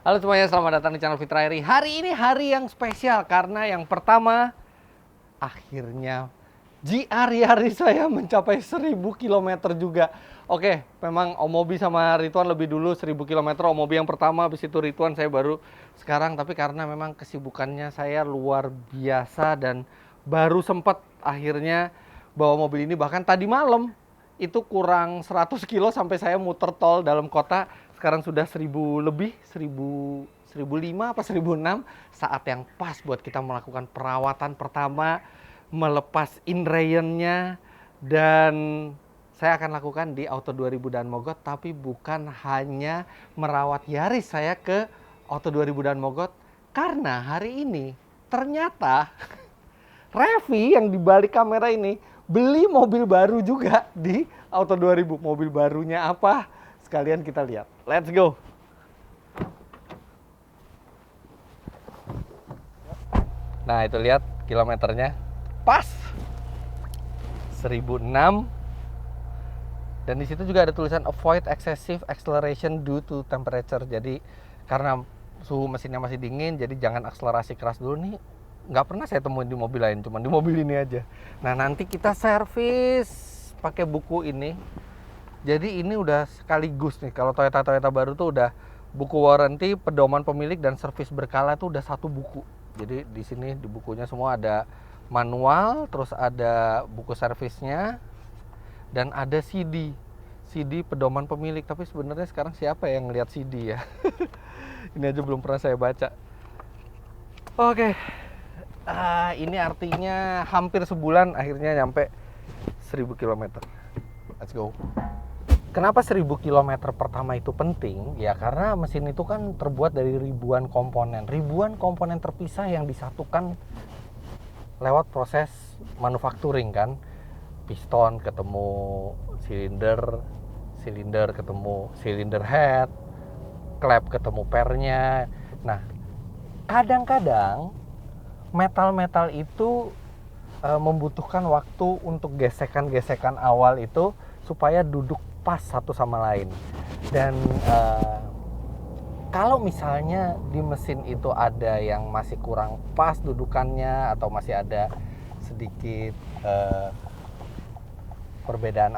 Halo semuanya, selamat datang di channel Fitra Eri. Hari ini hari yang spesial karena yang pertama, akhirnya GR Yaris saya mencapai 1000 km juga. Oke, memang Om Mobi sama Ridwan lebih dulu 1000 km. Om Mobi yang pertama, habis itu Ridwan saya baru sekarang. Tapi karena memang kesibukannya saya luar biasa dan baru sempat akhirnya bawa mobil ini. Bahkan tadi malam itu kurang 100 kilo sampai saya muter tol dalam kota. Sekarang sudah 1000 lebih, 1005 apa 1006, saat yang pas buat kita melakukan perawatan pertama, melepas inrayennya, dan saya akan lakukan di Auto 2000 dan Mogot. Tapi bukan hanya merawat Yaris saya ke Auto 2000 dan Mogot, karena hari ini ternyata Revi yang di balik kamera ini beli mobil baru juga di Auto 2000. Mobil barunya apa? Sekalian kita lihat. Let's go. Nah, itu lihat kilometernya. Pas 1006. Dan di situ juga ada tulisan avoid excessive acceleration due to temperature. Jadi karena suhu mesinnya masih dingin, jadi jangan akselerasi keras dulu nih. Nggak pernah saya temuin di mobil lain, cuma di mobil ini aja. Nah, nanti kita servis pakai buku ini. Jadi ini udah sekaligus nih, kalau Toyota baru tuh udah buku warranty, pedoman pemilik, dan servis berkala tuh udah satu buku. Jadi di sini di bukunya semua ada manual, terus ada buku servisnya, dan ada CD pedoman pemilik. Tapi sebenarnya sekarang siapa yang ngeliat CD ya? Ini aja belum pernah saya baca. Oke. Ini artinya hampir sebulan akhirnya nyampe 1000 km. Let's go. Kenapa 1000 km pertama itu penting? Ya karena mesin itu kan terbuat dari ribuan komponen terpisah yang disatukan lewat proses manufacturing kan. Piston ketemu silinder ketemu silinder head, klep ketemu pernya. Nah, kadang-kadang metal-metal itu membutuhkan waktu untuk gesekan-gesekan awal itu supaya duduk pas satu sama lain. Dan kalau misalnya di mesin itu ada yang masih kurang pas dudukannya, atau masih ada sedikit perbedaan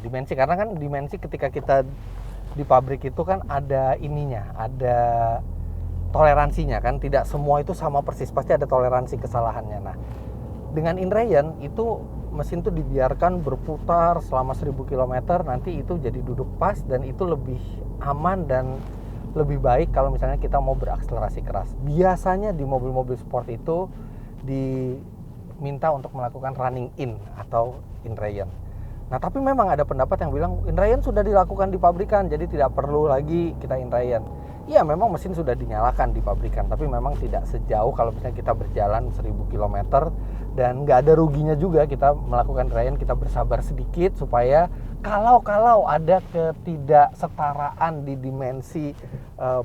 dimensi, karena kan dimensi ketika kita di pabrik itu kan ada ininya, ada toleransinya kan, tidak semua itu sama persis, pasti ada toleransi kesalahannya. Nah, dengan inrayen itu mesin tuh dibiarkan berputar selama 1000 km, nanti itu jadi duduk pas, dan itu lebih aman dan lebih baik kalau misalnya kita mau berakselerasi keras. Biasanya di mobil-mobil sport itu diminta untuk melakukan running in atau inrayen. Nah, tapi memang ada pendapat yang bilang inrayen sudah dilakukan di pabrikan, jadi tidak perlu lagi kita inrayen. Iya, memang mesin sudah dinyalakan di pabrikan, tapi memang tidak sejauh kalau misalnya kita berjalan 1000 km, dan nggak ada ruginya juga kita melakukan inrayen. Kita bersabar sedikit supaya kalau ada ketidaksetaraan di dimensi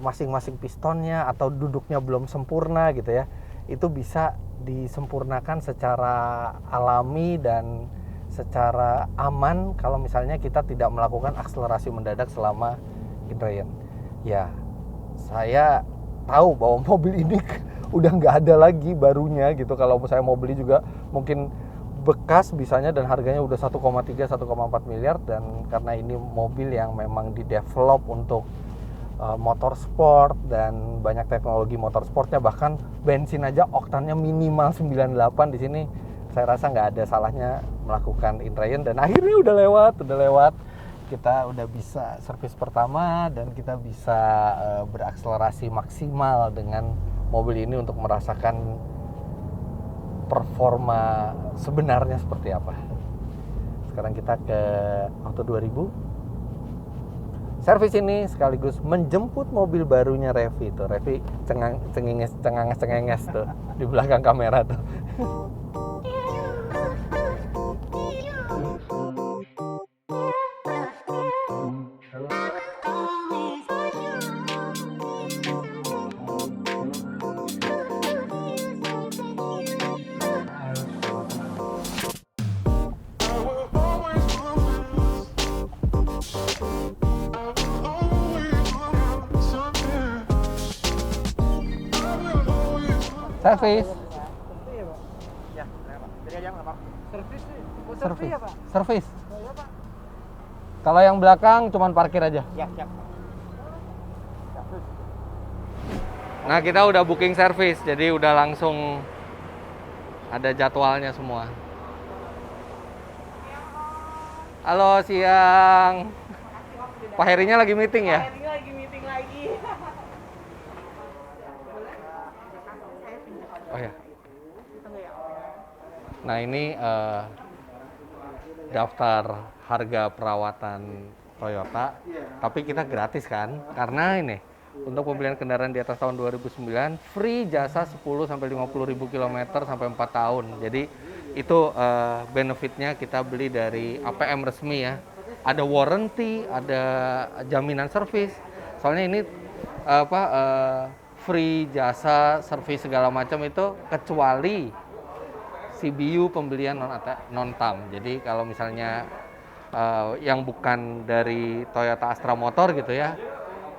masing-masing pistonnya atau duduknya belum sempurna gitu ya, itu bisa disempurnakan secara alami dan secara aman kalau misalnya kita tidak melakukan akselerasi mendadak selama inrayen. Ya, saya tahu bahwa mobil ini udah nggak ada lagi barunya gitu. Kalau saya mau beli juga mungkin bekas bisanya, dan harganya udah 1,3 1,4 miliar. Dan karena ini mobil yang memang didevelop untuk motor sport dan banyak teknologi motor sportnya, bahkan bensin aja oktannya minimal 98. Di sini saya rasa nggak ada salahnya melakukan inrayen, dan akhirnya udah lewat. Kita udah bisa servis pertama, dan kita bisa berakselerasi maksimal dengan mobil ini untuk merasakan performa sebenarnya seperti apa. Sekarang kita ke Auto 2000. Servis ini sekaligus menjemput mobil barunya Revi tuh. Revi cengenges tuh di belakang kamera tuh. Servis. Iya, Pak. Ya, Pak. Jadi aja nggak apa. Servis sih. Oh, Servis. ya, Pak. Servis. Oh, ya, Pak. Kalau yang belakang cuman parkir aja. Ya, siap. Nah, kita udah booking servis, jadi udah langsung ada jadwalnya semua. Halo, siang. Pak Herinya lagi meeting ya? Ini lagi meeting lagi. Oh ya. Nah, ini daftar harga perawatan Toyota, tapi kita gratis kan? Karena ini untuk pembelian kendaraan di atas tahun 2009 free jasa 10 sampai 50 ribu kilometer sampai 4 tahun. Jadi itu benefitnya kita beli dari APM resmi ya. Ada warranty, ada jaminan servis. Soalnya ini free jasa servis segala macam itu kecuali CBU pembelian non TAM. Jadi kalau misalnya yang bukan dari Toyota Astra Motor gitu ya,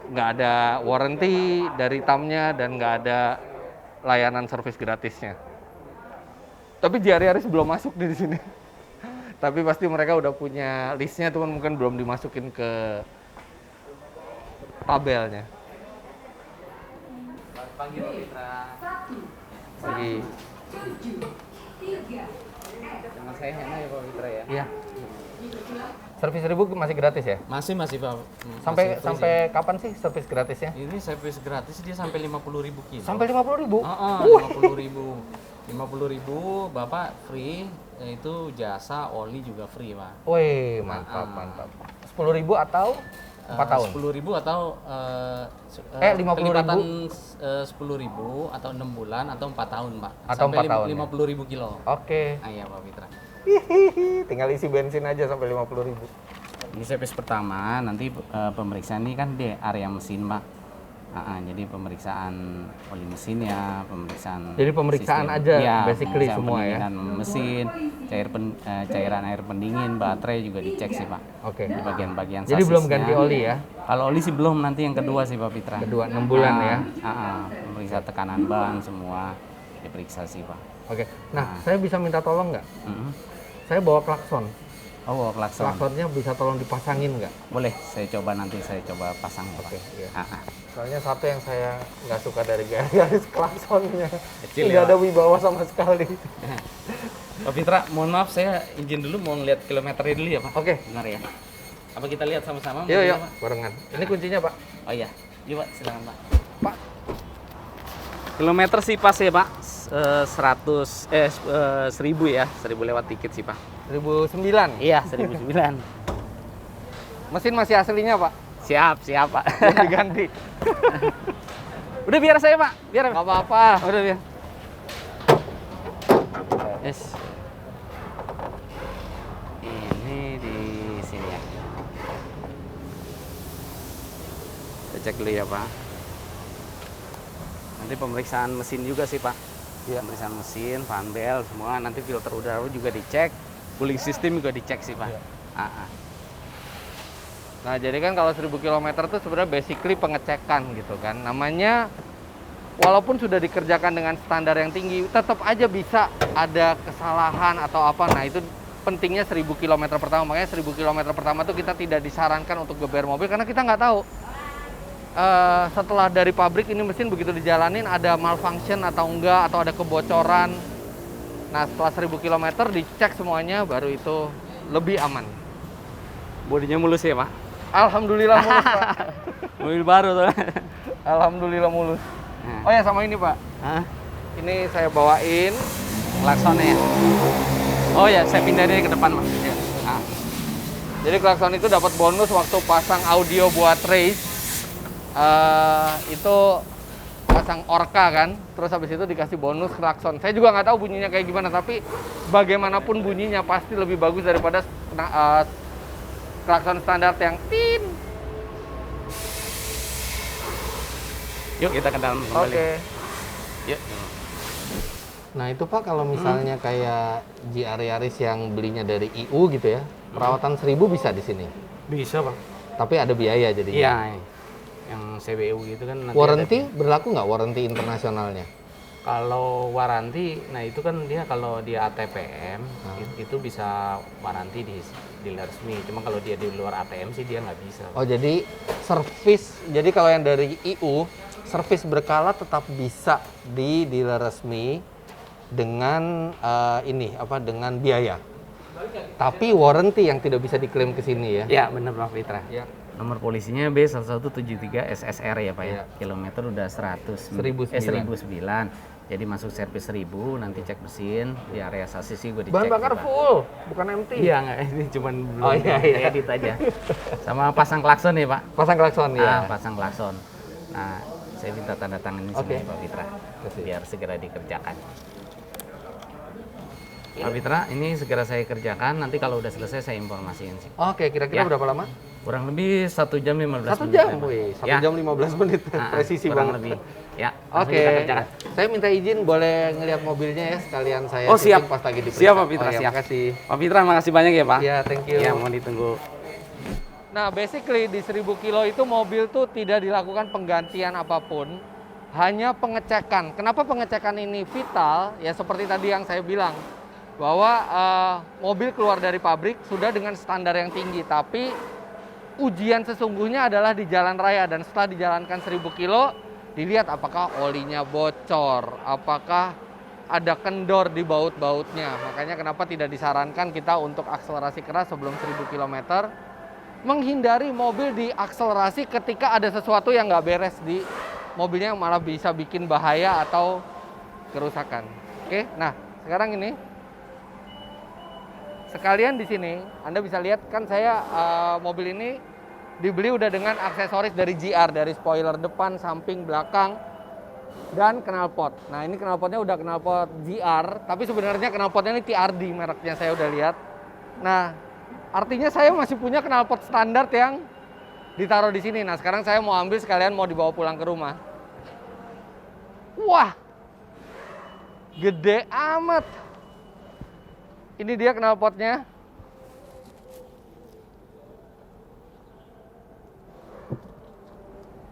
nggak ada warranty dari TAM-nya dan nggak ada layanan servis gratisnya. Tapi Yaris belum masuk di sini. Tapi pasti mereka udah punya listnya, cuman mungkin belum dimasukin ke tabelnya. Pagi Mitra. Pagi. Dengan saya Hena ya Pak Mitra ya. Iya. Servis 1000 masih gratis ya? Masih Pak. Sampai kapan sih servis gratisnya? Ini servis gratis dia sampai 50.000 kilo. Sampai 50.000? 50.000. 50.000 Bapak free, yaitu jasa oli juga free Pak. Wih, mantap, mantap. 10.000 atau 4 tahun? 10.000 atau 50.000? 10.000 atau 6 bulan atau 4 tahun Pak. Atau sampai 4 tahun 50.000 kilo. Oke. Iya Pak Mitra. Hihihi, tinggal isi bensin aja sampai 50.000. Ini servis pertama, nanti pemeriksaan ini kan di area mesin Pak. Jadi pemeriksaan oli mesin ya, pemeriksaan. Jadi pemeriksaan sistem, aja, ya, basically semua ya. pendinginan mesin, cairan air pendingin, baterai juga dicek sih Pak. Oke. Di bagian-bagian Jadi belum ganti oli ya? Kalau oli sih belum, nanti yang kedua sih Pak Fitra. Kedua 6 bulan ya. Pemeriksa tekanan ban semua diperiksa sih Pak. Oke. Nah, saya bisa minta tolong nggak? Mm-hmm. Saya bawa klakson. Oh, klakson. Klaksonnya bisa tolong dipasangin nggak? Boleh, saya coba pasang Pak. Oke, iya. Soalnya satu yang saya nggak suka dari garis klaksonnya. Kecil Tidak ya, ada wibawa sama sekali. Pak Fitra, mohon maaf saya izin dulu mau ngeliat kilometernya dulu ya Pak. Oke. Benar ya. Apa kita lihat sama-sama? Yuk, mobilnya, yuk, Pak? barengan. Ini kuncinya, Pak. Oh iya. Yuk Pak, silakan Pak. Pak. Kilometer sih pas ya Pak. 1000 ya. 1000 lewat dikit sih Pak. 1009. Iya, 1009. Mesin masih aslinya, Pak. Siap Pak. Belum diganti. Udah biar saya Pak, biar. Nggak apa-apa. Udah biar. Yes. Ini di sini ya. Kita cek dulu ya Pak. Nanti pemeriksaan mesin juga sih Pak. Iya. Pemeriksaan mesin, fan belt, semua. Nanti filter udara juga dicek, cooling system juga dicek sih Pak. Iya. Nah, jadi kan kalau 1000 km itu sebenarnya basically pengecekan gitu kan. Namanya walaupun sudah dikerjakan dengan standar yang tinggi, tetap aja bisa ada kesalahan atau apa. Nah, itu pentingnya 1000 km pertama. Makanya 1000 km pertama tuh kita tidak disarankan untuk geber mobil karena kita nggak tahu setelah dari pabrik ini mesin begitu dijalanin ada malfunction atau enggak, atau ada kebocoran. Nah, setelah 1000 km dicek semuanya, baru itu lebih aman. bodinya mulus ya Pak. Alhamdulillah mulus, Pak. Mobil baru tuh. Alhamdulillah mulus. Nah. Oh ya, sama ini, Pak. Hah? Ini saya bawain Klaksonnya ya? Oh ya, saya pindahin ke depan Pak. ya. Nah. Jadi klakson itu dapat bonus waktu pasang audio buat race. Itu pasang Orca kan, terus habis itu dikasih bonus klakson. Saya juga nggak tahu bunyinya kayak gimana, tapi bagaimanapun bunyinya pasti lebih bagus daripada klakson standar yang tin. Yuk kita ke dalam kembali. Oke. Yuk. Nah itu Pak, kalau misalnya kayak GR Yaris yang belinya dari IU gitu ya, perawatan 1000 bisa di sini. Bisa Pak. Tapi ada biaya jadinya. Iya. Yang CBU gitu kan. Nanti Warranty berlaku nggak warranty internasionalnya? Kalau waranti, nah itu kan dia kalau dia ATPM itu bisa waranti di dealer resmi. Cuma kalau dia di luar ATM sih dia nggak bisa. Oh, jadi jadi kalau yang dari IU, servis berkala tetap bisa di dealer resmi dengan dengan biaya. Tapi warranty yang tidak bisa diklaim ke sini ya. Ya benar Pak Fitra. Ya. Nomor polisinya B1173 SSR ya Pak ya. Iya. Kilometer udah 1009. 1009. Jadi masuk servis 1000, nanti cek mesin di area sasis sih gue dicek. Bahan bakar Pak. full, bukan empty. Iya nggak, ini cuman belum Oh, iya. edit aja. Sama pasang klakson ya Pak. Pasang klakson ya. Pasang klakson. Nah, saya minta tanda tangan ini Oke. sama Pak Fitra Kasih. biar segera dikerjakan. Pak Fitra, ini segera saya kerjakan. Nanti kalau udah selesai saya informasiin sih. Oke, kira-kira Ya. berapa lama? Kurang lebih 1 jam 15 1 menit. jam, ya, Pak. wih. 1 Ya. jam 15 menit. Presisi kurang banget. lebih. Ya, langsung Oke, kita kerjakan. saya minta izin boleh ngelihat mobilnya ya, sekalian saya Oh, siap. syuting pas lagi diperiksa. Siap, Pak Fitra, Oh, ya, siap. makasih. Pak Fitra, makasih banyak ya Pak. Ya, thank you. Ya, mau ditunggu. Nah, basically di 1000 kilo itu mobil tuh tidak dilakukan penggantian apapun, hanya pengecekan. Kenapa pengecekan ini vital? Ya seperti tadi yang saya bilang, bahwa mobil keluar dari pabrik sudah dengan standar yang tinggi, tapi ujian sesungguhnya adalah di jalan raya, dan setelah dijalankan 1000 kilo, dilihat apakah olinya bocor, apakah ada kendor di baut-bautnya. Makanya kenapa tidak disarankan kita untuk akselerasi keras sebelum 1000 km, menghindari mobil diakselerasi ketika ada sesuatu yang nggak beres di mobilnya yang malah bisa bikin bahaya atau kerusakan. Oke, nah sekarang ini sekalian di sini Anda bisa lihat kan saya mobil ini dibeli udah dengan aksesoris dari GR, dari spoiler depan, samping, belakang, dan knalpot. Nah ini knalpotnya udah knalpot GR, tapi sebenarnya knalpotnya ini TRD mereknya, saya udah lihat. Nah artinya saya masih punya knalpot standar yang ditaruh di sini. Nah sekarang saya mau ambil sekalian mau dibawa pulang ke rumah. Wah, gede amat. Ini dia knalpotnya.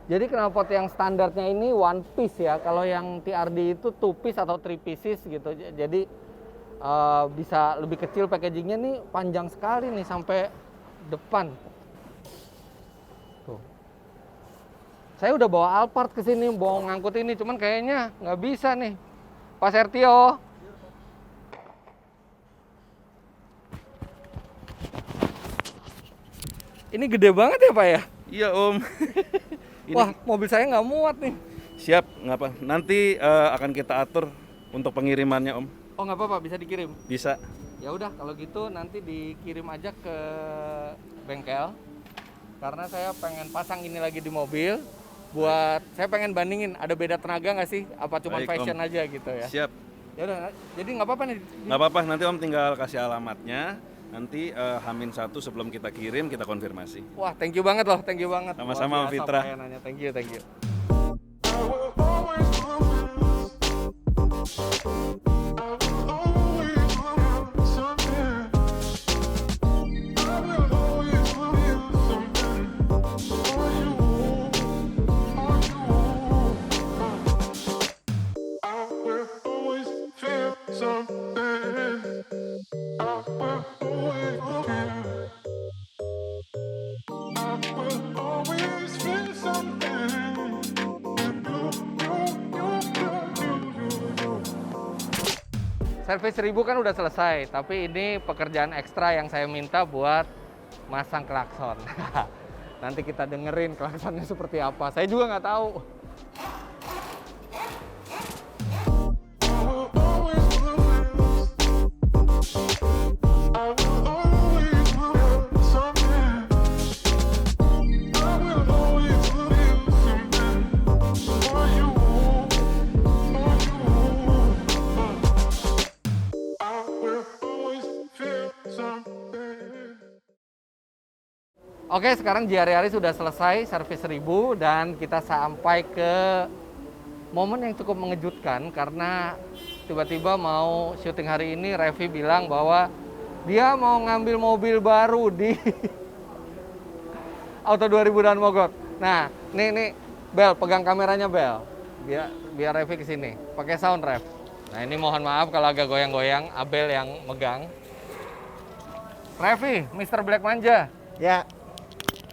Jadi knalpot yang standarnya ini one piece ya. Kalau yang TRD itu two piece atau three pieces gitu. Jadi bisa lebih kecil, packagingnya nih panjang sekali nih sampai depan. Tuh. Saya udah bawa Alphard ke sini, bawa ngangkut ini, cuman kayaknya nggak bisa nih. Pak Sertio. Ini gede banget ya Pak ya? Iya Om. Wah, mobil saya nggak muat nih. Siap, nggak apa. Nanti akan kita atur untuk pengirimannya Om. Oh nggak apa-apa, bisa dikirim. Bisa. Ya udah, kalau gitu nanti dikirim aja ke bengkel. Karena saya pengen pasang ini lagi di mobil. Buat saya pengen bandingin, ada beda tenaga nggak sih? Apa cuma Baik, fashion Om. aja gitu ya? Siap. Ya udah, jadi nggak apa-apa nih. Nggak apa-apa. Nanti Om tinggal kasih alamatnya. Nanti H-1 sebelum kita kirim kita konfirmasi. Wah, thank you banget loh, thank you banget. Sama-sama, Luar biasa Fitra. pelayanannya. Thank you, thank you. Servis 1000 kan udah selesai, tapi ini pekerjaan ekstra yang saya minta buat masang klakson. Nanti kita dengerin klaksonnya seperti apa. Saya juga nggak tahu. Oke, sekarang JR sudah selesai servis 1000 dan kita sampai ke momen yang cukup mengejutkan karena tiba-tiba mau syuting hari ini Revi bilang bahwa dia mau ngambil mobil baru di Auto 2000 dan Mogot. Nah, nih Bel, pegang kameranya Bel. biar Revi kesini. Pakai sound, Rev. Nah, ini mohon maaf kalau agak goyang-goyang. Abel yang megang. Revi, Mr. Black Manja. Ya.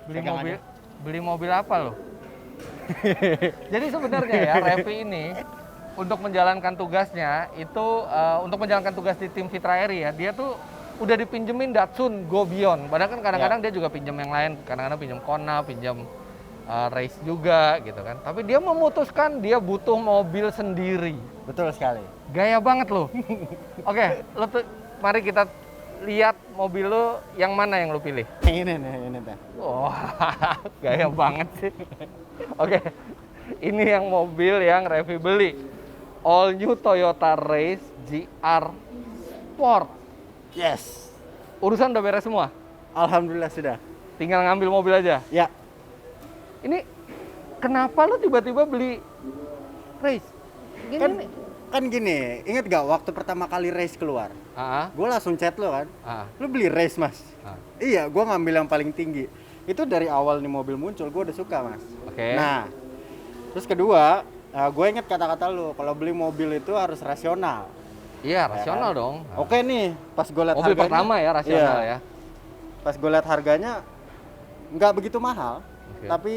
Beli Pegang mobil, beli mobil apa lo? Jadi sebenarnya ya Revi ini untuk menjalankan tugasnya itu untuk menjalankan tugas di tim Fitra Eri ya, dia tuh udah dipinjemin Datsun Go Beyond. Padahal kan kadang-kadang dia juga pinjam yang lain, kadang-kadang pinjam Kona, pinjam Race juga gitu kan. Tapi dia memutuskan dia butuh mobil sendiri. Betul sekali. Gaya banget lo. Oke, mari kita lihat mobil lo yang mana yang lo pilih. Ini nih. Wah, gaya banget sih. Oke, ini yang mobil yang Revi beli. All new Toyota Race GR Sport. Yes. Urusan udah beres semua? Alhamdulillah sudah. Tinggal ngambil mobil aja? Ya. Ini kenapa lo tiba-tiba beli Race? Gini, Kan gini, inget gak waktu pertama kali Race keluar? Gue langsung chat lo kan, lo beli Race mas? Iya, gue ngambil yang paling tinggi. Itu dari awal nih mobil muncul, gue udah suka mas. Oke. Nah, terus kedua, gue inget kata-kata lo, kalau beli mobil itu harus rasional. Iya, rasional kan? dong. Oke nih, pas gue lihat Mobil harganya, pertama ya, rasional iya. ya. Pas gue lihat harganya, nggak begitu mahal. Oke. Tapi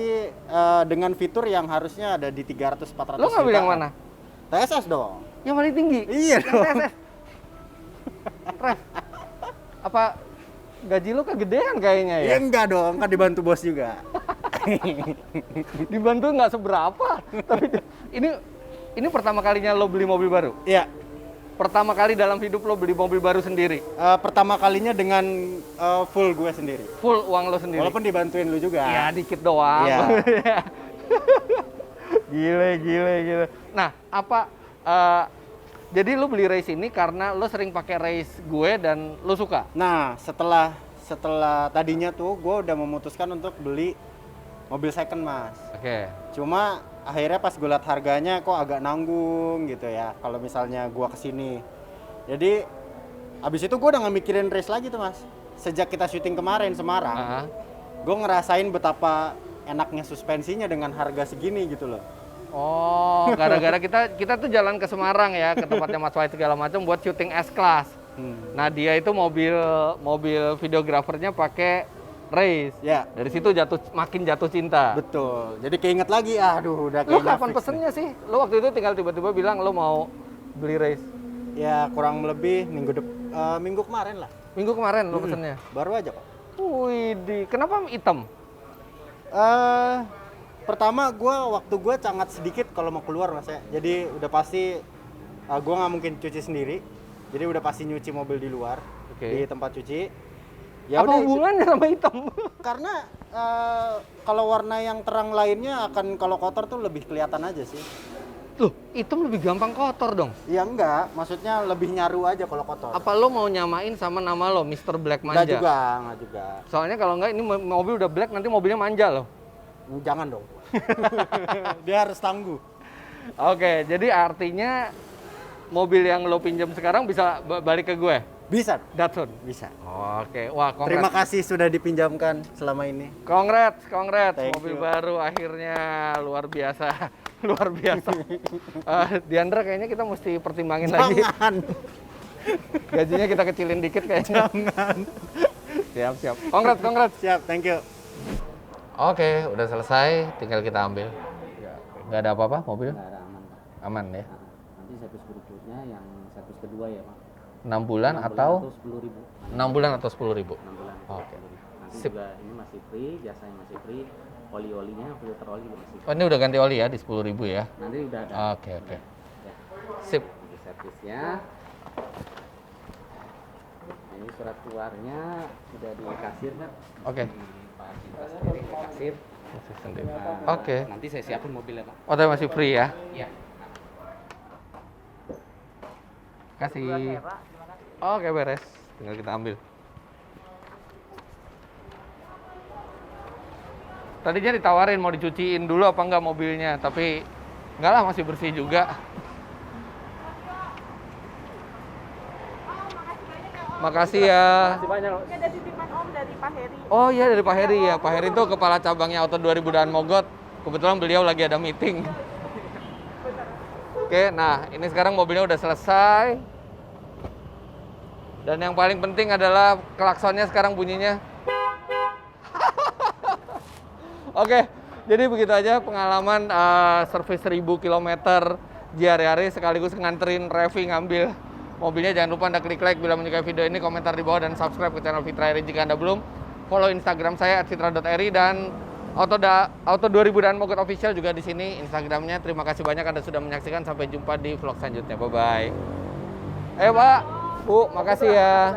dengan fitur yang harusnya ada di 300-400 Lo ngambil yang mana? TSS dong. Yang paling tinggi? Iya Yang dong. TSS. Rev, apa gaji lo kegedean kayaknya ya? Ya enggak dong, kan dibantu bos juga. Dibantu nggak seberapa, tapi ini pertama kalinya lo beli mobil baru? Iya. Pertama kali dalam hidup lo beli mobil baru sendiri? Pertama kalinya dengan full gue sendiri. Full uang lo sendiri? Walaupun dibantuin lu juga. Ya dikit doang. Iya. Gile. Nah, jadi lo beli Race ini karena lo sering pakai Race gue dan lo suka? Nah, setelah tadinya tuh gue udah memutuskan untuk beli mobil second mas. Oke. Cuma akhirnya pas gue liat harganya kok agak nanggung gitu ya kalau misalnya gue kesini. Jadi abis itu gue udah gak mikirin Race lagi tuh mas. Sejak kita syuting kemarin Semarang, gue ngerasain betapa enaknya suspensinya dengan harga segini gitu loh. Oh, gara-gara kita tuh jalan ke Semarang ya, ke tempatnya Mas Wahid segala macam buat syuting S-Class. Nah, dia itu mobil videografernya pakai Race. Ya. Dari situ makin jatuh cinta. Betul. Jadi keinget lagi, aduh udah Lo kayaknya kapan fix pesennya sih? Lo waktu itu tinggal tiba-tiba bilang lo mau beli Race. Ya kurang lebih minggu kemarin lah. Minggu kemarin lo pesennya. Baru aja kok. Wih, kenapa hitam? Pertama waktu gue sangat sedikit kalau mau keluar mas ya. Jadi udah pasti gue nggak mungkin cuci sendiri. Jadi udah pasti nyuci mobil di luar, di tempat cuci. Ya apa udah, hubungannya sama hitam? karena kalau warna yang terang lainnya akan kalau kotor tuh lebih kelihatan aja sih. Loh, hitam lebih gampang kotor dong? Ya enggak, maksudnya lebih nyaru aja kalau kotor. Apa lo mau nyamain sama nama lo, Mr. Black Manja? Enggak juga. Soalnya kalau enggak ini mobil udah black, nanti mobilnya manja loh. Jangan dong. Dia harus tangguh. Oke, jadi artinya mobil yang lo pinjam sekarang bisa balik ke gue? Bisa. Datsun? Bisa. Oke, wah congrats. Terima kasih sudah dipinjamkan selama ini. Congrats. Thank Mobil you. baru akhirnya luar biasa. Luar biasa. Diandra kayaknya kita mesti pertimbangin lagi. Jangan. Gajinya kita kecilin dikit kayaknya. Jangan. Siap. Congrats. Siap, thank you. Oke, udah selesai, tinggal kita ambil. Nggak ada apa-apa mobil? Nggak ada, aman Pak. Aman ya? Nanti servis berikutnya yang servis kedua ya Pak. 6 bulan atau 10.000. 6 bulan atau 10.000? 6 bulan. Oke. 10.000. Nanti Sip. juga ini masih free, jasanya masih free, oli-olinya, filter oli juga masih free. Oh, ini udah ganti oli ya di 10.000 ya? Nanti udah ada. Oke. Ya. Sip. Nanti servisnya. Ini surat keluarnya sudah di kasir kan? Oke. Pak Cinta sendiri ke kasir. Masih sendiri. Nah, Oke. Nanti saya siapin mobilnya Pak. Oh, tapi masih free ya? Iya. Kasih. Oke, beres. Tinggal kita ambil. Tadinya ditawarin mau dicuciin dulu apa enggak mobilnya, tapi enggak lah, masih bersih juga. Makasih ya. Ini ada titipan Om dari Pak Heri. Oh iya, dari Pak Heri ya. Pak Heri itu kepala cabangnya Auto 2000 dan Mogot. Kebetulan beliau lagi ada meeting. Oke, nah ini sekarang mobilnya udah selesai. Dan yang paling penting adalah klaksonnya sekarang bunyinya. Oke, jadi begitu aja pengalaman servis 1000 km Giari-Ari sekaligus nganterin Revi ngambil mobilnya. Jangan lupa Anda klik like bila menyukai video ini, komentar di bawah, dan subscribe ke channel Fitra Eri jika Anda belum. Follow Instagram saya @fitra.eri dan Auto 2000 dan Mogot Official juga di sini Instagramnya. Terima kasih banyak Anda sudah menyaksikan. Sampai jumpa di vlog selanjutnya. Bye bye. Pak, Bu, makasih ya.